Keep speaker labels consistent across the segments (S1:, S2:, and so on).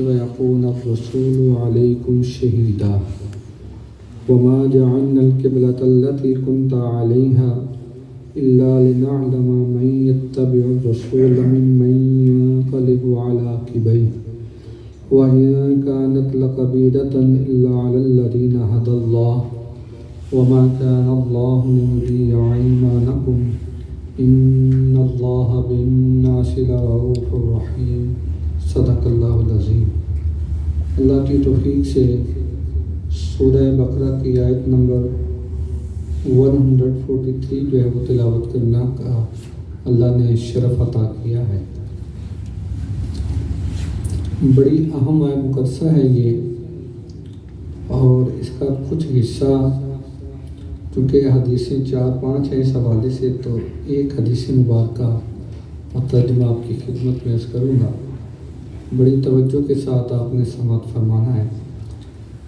S1: ويكون الرسول عليكم شهيدا وما جعلنا القبلة التي كنت عليها إلا لنعلم من يتبع الرسول ممن ينقلب على عقبيه وإن كانت لكبيرة إلا على الذين هدى الله وما كان الله ليضيع إيمانكم إن الله بالناس لرؤوف رحيم صدق اللہ العظیم۔ اللہ کی توفیق سے سورہ بقرہ کی آیت نمبر 143 جو ہے وہ تلاوت کرنا کا اللہ نے شرف عطا کیا ہے۔ بڑی اہم آیت مقدسہ ہے یہ، اور اس کا کچھ حصہ چونکہ حدیثیں 4-5 ہیں اس حوالے سے، تو ایک حدیث مبارکہ اور ترجمہ آپ کی خدمت میں عرض کروں گا۔ بڑی توجہ کے ساتھ آپ نے سماعت فرمانا ہے۔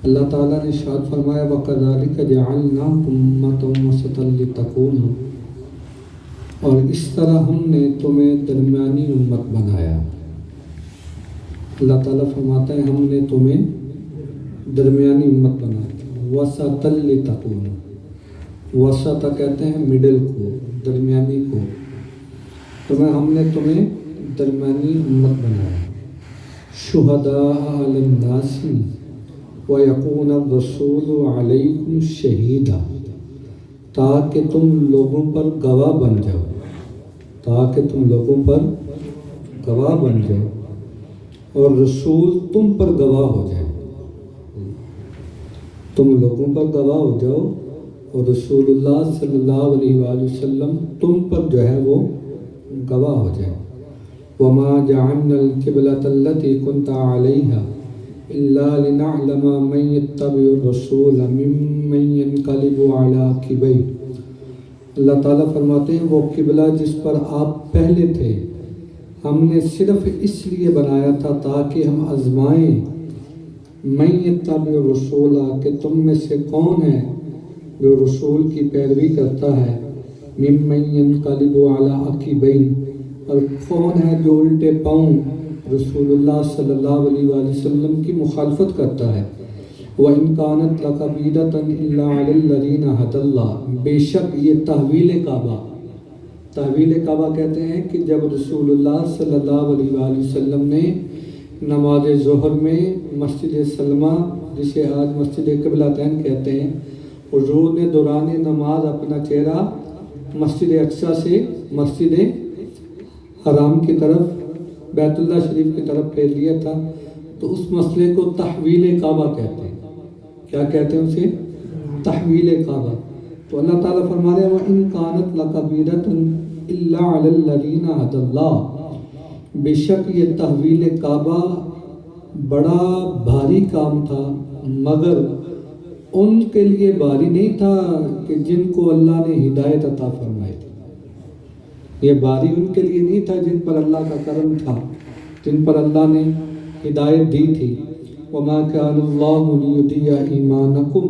S1: اللہ تعالیٰ نے ارشاد فرمایا وَكَذَلِكَ جَعَلْنَاكُمْ أُمَّةً وَسَطًا لِتَكُونُوا، اور اس طرح ہم نے تمہیں درمیانی امت بنایا۔ اللہ تعالیٰ فرماتا ہے ہم نے تمہیں درمیانی امت بنایا۔ وَسَطًا لِتَكُونُوا، وسط کہتے ہیں مڈل کو، درمیانی کو، ہم نے تمہیں درمیانی امت بنایا۔ شہداء علی الناس وَيَكُونَ الرَّسُولُ عَلَيْكُمْ شَهِيدًا، تاکہ تم لوگوں پر گواہ بن جاؤ، تاکہ تم لوگوں پر گواہ بن جاؤ اور رسول تم پر گواہ ہو جائے، تم لوگوں پر گواہ ہو جاؤ اور رسول اللہ صلی اللہ علیہ وآلہ وسلم تم پر جو ہے وہ گواہ ہو جائے۔ وَمَا جَعَلْنَا الْقِبْلَةَ الَّتِي كُنْتَ عَلَيْهَا إِلَّا لِنَعْلَمَ مَن يَتَّبِعُ الرَّسُولَ مِمَّن يَنقَلِبُ عَلَى عَقِبَيْهِ۔ اللہ تعالیٰ فرماتے ہیں وہ قبلہ جس پر آپ پہلے تھے ہم نے صرف اس لیے بنایا تھا تاکہ ہم آزمائیں مَن يَتَّبِعُ الرَّسُولَ کہ تم میں سے کون ہے جو رسول کی پیروی کرتا ہے، ممن ينقلب علی عقبیہ، اور کون ہے جو الٹے پاؤں رسول اللہ صلی اللہ علیہ وآلہ وسلم کی مخالفت کرتا ہے۔ وَإِن كَانَتْ لَكَبِيرَةً إِلَّا عَلَى الَّذِينَ هَدَى اللَّهُ، بے شک یہ تحویل کعبہ کہتے ہیں کہ جب رسول اللہ صلی اللہ علیہ وآلہ وسلم نے نماز ظہر میں مسجد سلمہ جسے آج مسجد قبلتین کہتے ہیں، حضور نے دوران نماز اپنا چہرہ مسجد اقصیٰ سے مسجد حرام کی طرف بیت اللہ شریف کی طرف پھیر لیا تھا، تو اس مسئلے کو تحویل کعبہ کہتے ہیں۔ کیا کہتے ہیں اسے؟ تحویل کعبہ۔ تو اللہ تعالیٰ فرما رہے ہیں وَإِن كَانَتْ لَكَبِيرَةٌ إِلَّا عَلَى الَّذِينَ هَدَى اللَّهُ، بے شک یہ تحویل کعبہ بڑا بھاری کام تھا، مگر ان کے لیے باری نہیں تھا کہ جن کو اللہ نے ہدایت عطا فرمائی تھی۔ یہ باری ان کے لیے نہیں تھا جن پر اللہ کا کرم تھا، جن پر اللہ نے ہدایت دی تھی۔ وَمَا كَانَ اللَّهُ لِيُضِيعَ إِيمَانَكُمْ،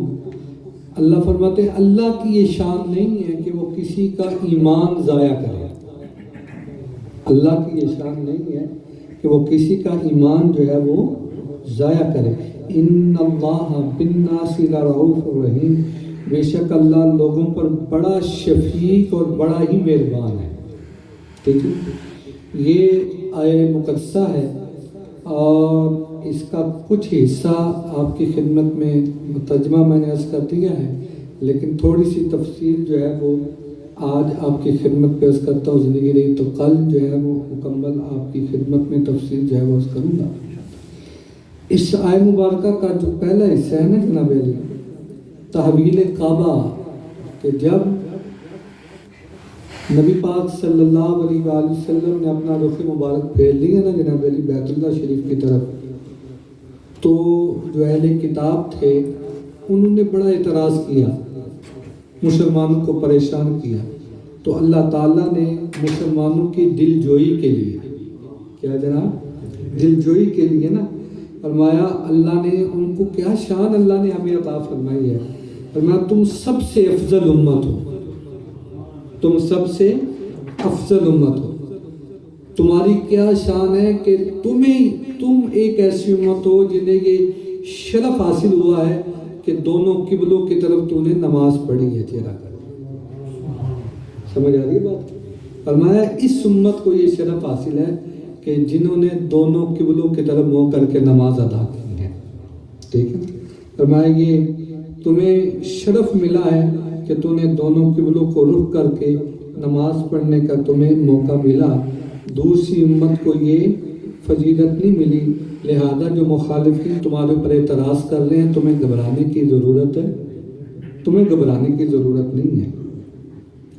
S1: اللہ فرماتے ہیں اللہ کی یہ شان نہیں ہے کہ وہ کسی کا ایمان ضائع کرے، اللہ کی یہ شان نہیں ہے کہ وہ کسی کا ایمان جو ہے وہ ضائع کرے۔ ان اللہ بالناس لرؤوف رحیم، بے شک اللہ لوگوں پر بڑا شفیق اور بڑا ہی مہربان ہے۔ ٹھیک ہے، یہ آیہ مقدسہ ہے اور اس کا کچھ حصہ آپ کی خدمت میں ترجمہ میں نے عرض کر دیا ہے، لیکن تھوڑی سی تفصیل جو ہے وہ آج آپ کی خدمت پہ عرض کرتا ہوں، زندگی رہی تو کل جو ہے وہ مکمل آپ کی خدمت میں تفصیل جو ہے وہ عرض کروں گا۔ اس آیہ مبارکہ کا جو پہلا حصہ ہے نا جناب علی، تحویل کعبہ، کہ جب نبی پاک صلی اللہ علیہ وآلہ وسلم نے اپنا رخ مبارک پھیر لیا نا جناب علی بیت اللہ شریف کی طرف، تو جو اہل کتاب تھے انہوں نے بڑا اعتراض کیا، مسلمانوں کو پریشان کیا، تو اللہ تعالیٰ نے مسلمانوں کی دل جوئی کے لیے، کیا جناب، دل جوئی کے لیے نا فرمایا، اللہ نے ان کو کیا شان اللہ نے ہمیں عطا فرمائی ہے، فرمایا تم سب سے افضل امت ہو، تم سب سے افضل امت ہو، تمہاری کیا شان ہے کہ تم ایک ایسی امت ہو جنہیں یہ شرف حاصل ہوا ہے کہ دونوں قبلوں کی طرف تو نے نماز پڑھی ہے چہرہ کر۔ سمجھ آ رہی ہے بات؟ فرمایا اس امت کو یہ شرف حاصل ہے کہ جنہوں نے دونوں قبلوں کی طرف منہ کر کے نماز ادا کی ہے، ٹھیک ہے۔ فرمایا یہ تمہیں شرف ملا ہے کہ تو نے دونوں قبلوں کو رخ کر کے نماز پڑھنے کا تمہیں موقع ملا، دوسری امت کو یہ فضیلت نہیں ملی، لہذا جو مخالفین تمہارے اوپر اعتراض کر رہے ہیں تمہیں گھبرانے کی ضرورت ہے، تمہیں گھبرانے کی ضرورت نہیں ہے،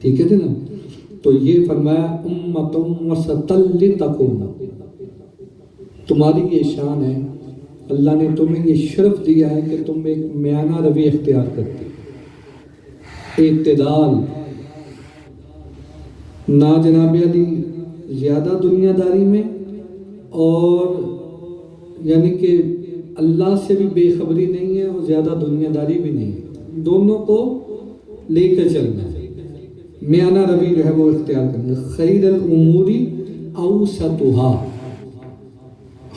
S1: ٹھیک ہے جناب۔ تو یہ فرمایا امتم وسطل لتکون، تمہاری یہ شان ہے، اللہ نے تمہیں یہ شرف دیا ہے کہ تم ایک میانہ روی اختیار کرتے، اعتدال، نہ جناب علی زیادہ دنیا داری میں اور یعنی کہ اللہ سے بھی بے خبری نہیں ہے اور زیادہ دنیا داری بھی نہیں ہے، دونوں کو لے کر چلنا ہے، میانہ روی جو ہے وہ اختیار کرنا ہے۔ خیر الامور اوسطها،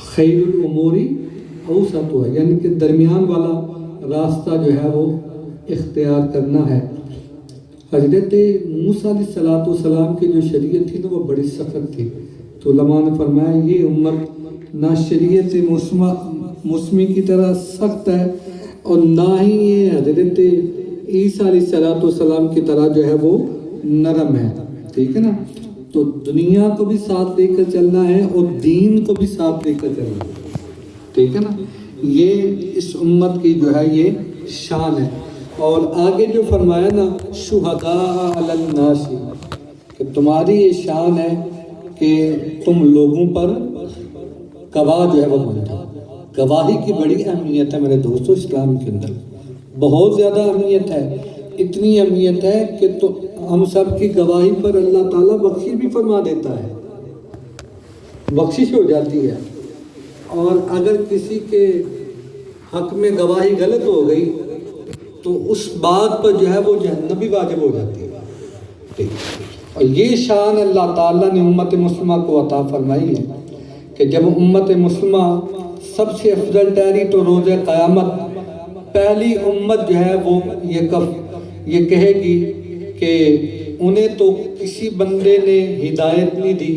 S1: خیر الامور اوسطها یعنی کہ درمیان والا راستہ جو ہے وہ اختیار کرنا ہے۔ حضرت موسیٰ علیہ السلام کی جو شریعت تھی نا وہ بڑی سخت تھی، تو علماء نے فرمایا یہ امت نہ شریعت موسمی کی طرح سخت ہے اور نہ ہی یہ حضرت عیسیٰ علیہ السلام کی طرح جو ہے وہ نرم ہے، ٹھیک ہے نا۔ تو دنیا کو بھی ساتھ لے کر چلنا ہے اور دین کو بھی ساتھ لے کر چلنا ہے، ٹھیک ہے نا۔ یہ اس امت کی جو ہے یہ شان ہے۔ اور آگے جو فرمایا نا شہداء علی الناس، کہ تمہاری یہ شان ہے کہ تم لوگوں پر گواہ جو ہے وہ بن جاؤ۔ گواہی کی بڑی اہمیت ہے میرے دوستو، اسلام کے اندر بہت زیادہ اہمیت ہے، اتنی اہمیت ہے کہ تو ہم سب کی گواہی پر اللہ تعالیٰ بخشش بھی فرما دیتا ہے، بخشش ہو جاتی ہے۔ اور اگر کسی کے حق میں گواہی غلط ہو گئی تو اس بات پر جو ہے وہ جہنم بھی واجب ہو جاتی ہے۔ اور یہ شان اللہ تعالیٰ نے امت مسلمہ کو عطا فرمائی ہے کہ جب امت مسلمہ سب سے افضل ٹھہری تو روز قیامت پہلی امت جو ہے وہ یہ کہے گی کہ انہیں تو کسی بندے نے ہدایت نہیں دی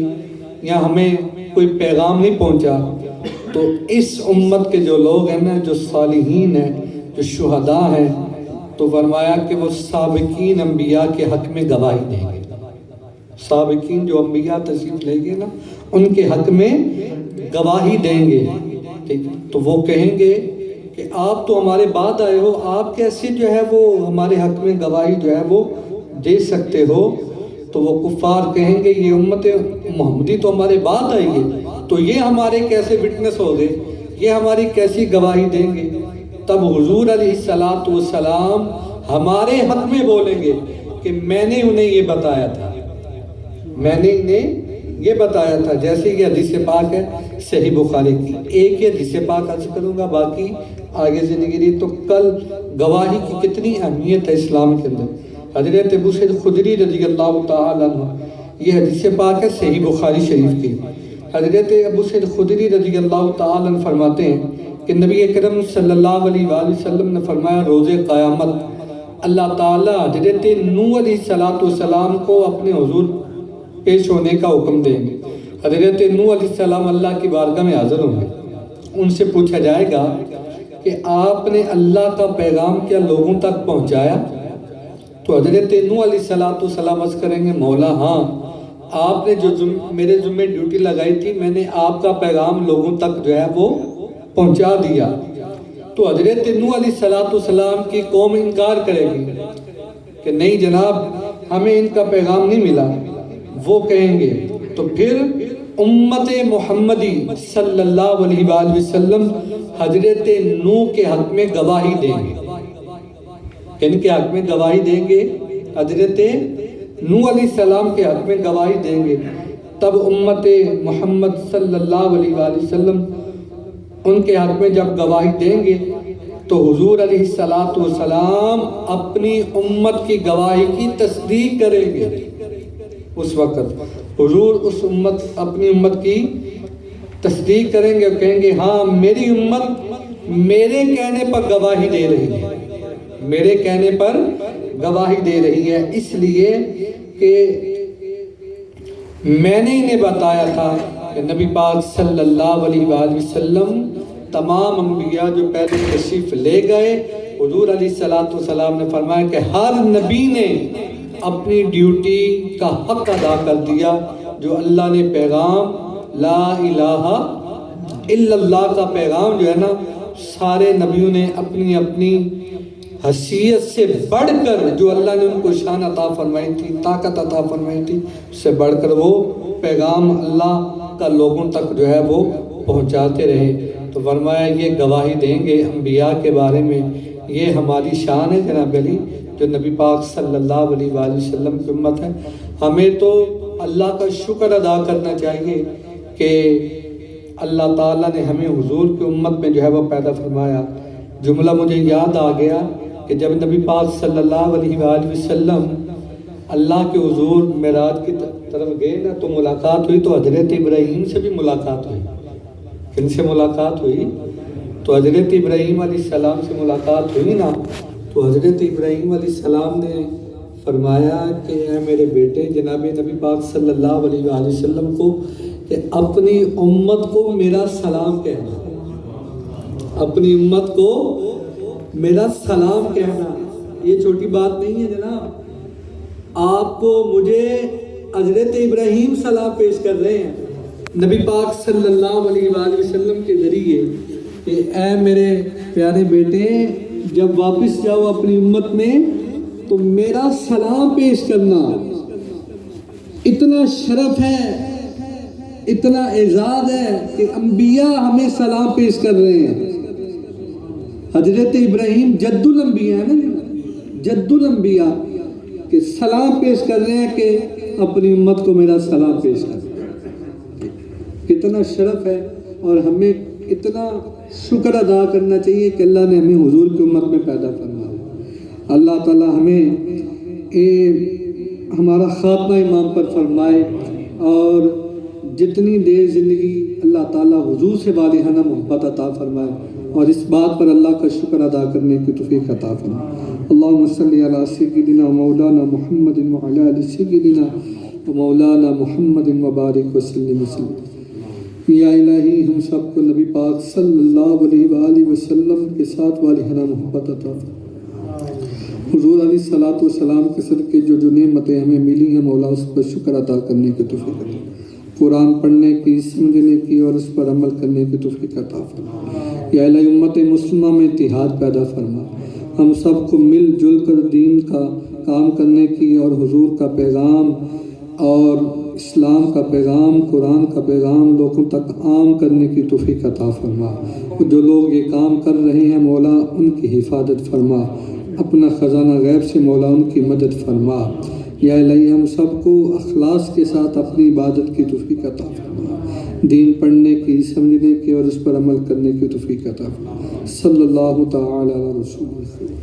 S1: یا ہمیں کوئی پیغام نہیں پہنچا، تو اس امت کے جو لوگ ہیں نا، جو صالحین ہیں، جو شہداء ہیں، تو فرمایا کہ وہ سابقین انبیاء کے حق میں گواہی دیں گے۔ سابقین جو انبیاء تشریف لے گے نا ان کے حق میں گواہی دیں گے، ٹھیک۔ تو وہ کہیں گے کہ آپ تو ہمارے بعد آئے ہو، آپ کیسے جو ہے وہ ہمارے حق میں گواہی جو ہے وہ دے سکتے ہو؟ تو وہ کفار کہیں گے یہ امت محمدی تو ہمارے بعد آئی ہے، تو یہ ہمارے کیسے وٹنس ہو گئے، یہ ہماری کیسی گواہی دیں گے؟ تب حضور علیہ السلام ہمارے حق میں بولیں گے کہ میں نے انہیں یہ بتایا تھا، میں نے انہیں یہ بتایا تھا۔ جیسے یہ حدیث پاک ہے صحیح بخاری کی، ایک یہ حدیث پاک عرض کروں گا، باقی آگے سے نگری۔ تو کل گواہی کی کتنی اہمیت ہے اسلام کے اندر۔ حضرت ابو سعید خدری رضی اللہ تعالیٰ عنہ، یہ حدیث پاک ہے صحیح بخاری شریف کی۔ حضرت ابو سعید خدری رضی اللہ تعالیٰ عنہ فرماتے ہیں کہ نبی اکرم صلی اللہ علیہ وآلہ وسلم نے فرمایا روز قیامت اللہ تعالیٰ حضرت نوح علیہ السلام کو اپنے حضور پیش ہونے کا حکم دیں گے۔ حضرت نوح علیہ السلام اللہ کی بارگاہ میں حاضر ہوں گے، ان سے پوچھا جائے گا کہ آپ نے اللہ کا پیغام کیا لوگوں تک پہنچایا؟ تو حضرت نوح علیہ السلام عرض کریں گے مولا ہاں، آپ نے جو میرے ذمہ ڈیوٹی لگائی تھی میں نے آپ کا پیغام لوگوں تک جو ہے وہ پہنچا دیا۔ تو حضرت نوح علیہ السلام کی قوم انکار کرے گی کہ نہیں جناب ہمیں ان کا پیغام نہیں ملا۔ وہ کہیں گے تو پھر امت محمدی صلی اللہ علیہ وآلہ وسلم حضرت نوح کے حق میں گواہی دیں گے، ان کے حق میں گواہی دیں گے، حضرت نوح علیہ السلام کے حق میں گواہی دیں گے۔ تب امت محمد صلی اللہ علیہ وآلہ وسلم ان کے حق میں جب گواہی دیں گے تو حضور علیہ السلام اپنی امت کی گواہی کی تصدیق کریں گے، اس وقت حضور اس امت اپنی امت کی تصدیق کریں گے اور کہیں گے ہاں میری امت میرے کہنے پر گواہی دے رہی ہے، میرے کہنے پر گواہی دے رہی ہے، اس لیے کہ میں نے انہیں بتایا تھا کہ نبی پاک صلی اللہ علیہ وآلہ وسلم تمام انبیاء جو پہلے تشریف لے گئے، حضور علیہ السلام نے فرمایا کہ ہر نبی نے اپنی ڈیوٹی کا حق ادا کر دیا، جو اللہ نے پیغام لا الہ الا اللہ کا پیغام جو ہے نا، سارے نبیوں نے اپنی اپنی حیثیت سے بڑھ کر جو اللہ نے ان کو شان عطا فرمائی تھی، طاقت عطا فرمائی تھی، اس سے بڑھ کر وہ پیغام اللہ کا لوگوں تک جو ہے وہ پہنچاتے رہے۔ تو فرمایا یہ گواہی دیں گے انبیاء کے بارے میں، یہ ہماری شان ہے جناب علی، جو نبی پاک صلی اللہ علیہ وآلہ وسلم کی امت ہے۔ ہمیں تو اللہ کا شکر ادا کرنا چاہیے کہ اللہ تعالیٰ نے ہمیں حضور کی امت میں جو ہے وہ پیدا فرمایا۔ جملہ مجھے یاد آ گیا کہ جب نبی پاک صلی اللہ علیہ وآلہ وسلم اللہ کے حضور معراج کی طرف گئے نا، تو ملاقات ہوئی، تو حضرت ابراہیم سے بھی ملاقات ہوئی۔ کن سے ملاقات ہوئی؟ تو حضرت ابراہیم علیہ السلام سے ملاقات ہوئی نا، تو حضرت ابراہیم علیہ السلام نے فرمایا کہ اے میرے بیٹے، جناب نبی پاک صلی اللہ علیہ وآلہ وسلم کو کہ اپنی امت کو میرا سلام کہنا، اپنی امت کو میرا سلام کہنا۔ یہ چھوٹی بات نہیں ہے جناب، آپ کو مجھے حضرت ابراہیم سلام پیش کر رہے ہیں نبی پاک صلی اللہ علیہ وآلہ وسلم کے ذریعے کہ اے میرے پیارے بیٹے، جب واپس جاؤ اپنی امت میں تو میرا سلام پیش کرنا۔ اتنا شرف ہے، اتنا اعزاز ہے کہ انبیاء ہمیں سلام پیش کر رہے ہیں۔ حضرت ابراہیم جد الانبیاء ہے نا، جد الانبیاء کہ سلام پیش کر رہے ہیں کہ اپنی امت کو میرا سلام پیش کر۔ کتنا شرف ہے، اور ہمیں اتنا شکر ادا کرنا چاہیے کہ اللہ نے ہمیں حضور کی امت میں پیدا فرمایا۔ اللہ تعالیٰ ہمیں ہمارا خاتمہ ایمان پر فرمائے، اور جتنی دیر زندگی اللہ تعالیٰ حضور سے والہانہ محبت عطا فرمائے، اور اس بات پر اللہ کا شکر ادا کرنے کی توفیق عطا فرمائے۔ اللہم صلی علی سیدنا مولانا محمد وعلی آل سیدنا مولانا محمد وبارک وسلم وسلم۔ یا الہی ہم سب کو نبی پاک صلی اللہ علیہ وآلہ وسلم کے ساتھ والہانہ محبت عطا فرمائے۔ حضور علیہ السلام کے صدقے جو نعمتیں ہمیں ملی ہیں مولا، اس پر شکر ادا کرنے کی توفیق عطا، قرآن پڑھنے کی، سمجھنے کی اور اس پر عمل کرنے کی توفیق عطا فرما۔ یا الہی امت مسلمہ میں اتحاد پیدا فرما، ہم سب کو مل جل کر دین کا کام کرنے کی اور حضور کا پیغام اور اسلام کا پیغام، قرآن کا پیغام لوگوں تک عام کرنے کی توفیق عطا فرما۔ جو لوگ یہ کام کر رہے ہیں مولا، ان کی حفاظت فرما، اپنا خزانہ غیب سے مولا ان کی مدد فرما۔ یا الہی ہم سب کو اخلاص کے ساتھ اپنی عبادت کی توفیق عطا فرما، دین پڑھنے کی، سمجھنے کی اور اس پر عمل کرنے کی توفیق عطا فرما۔ صلی اللہ تعالی علی رسول اللہ۔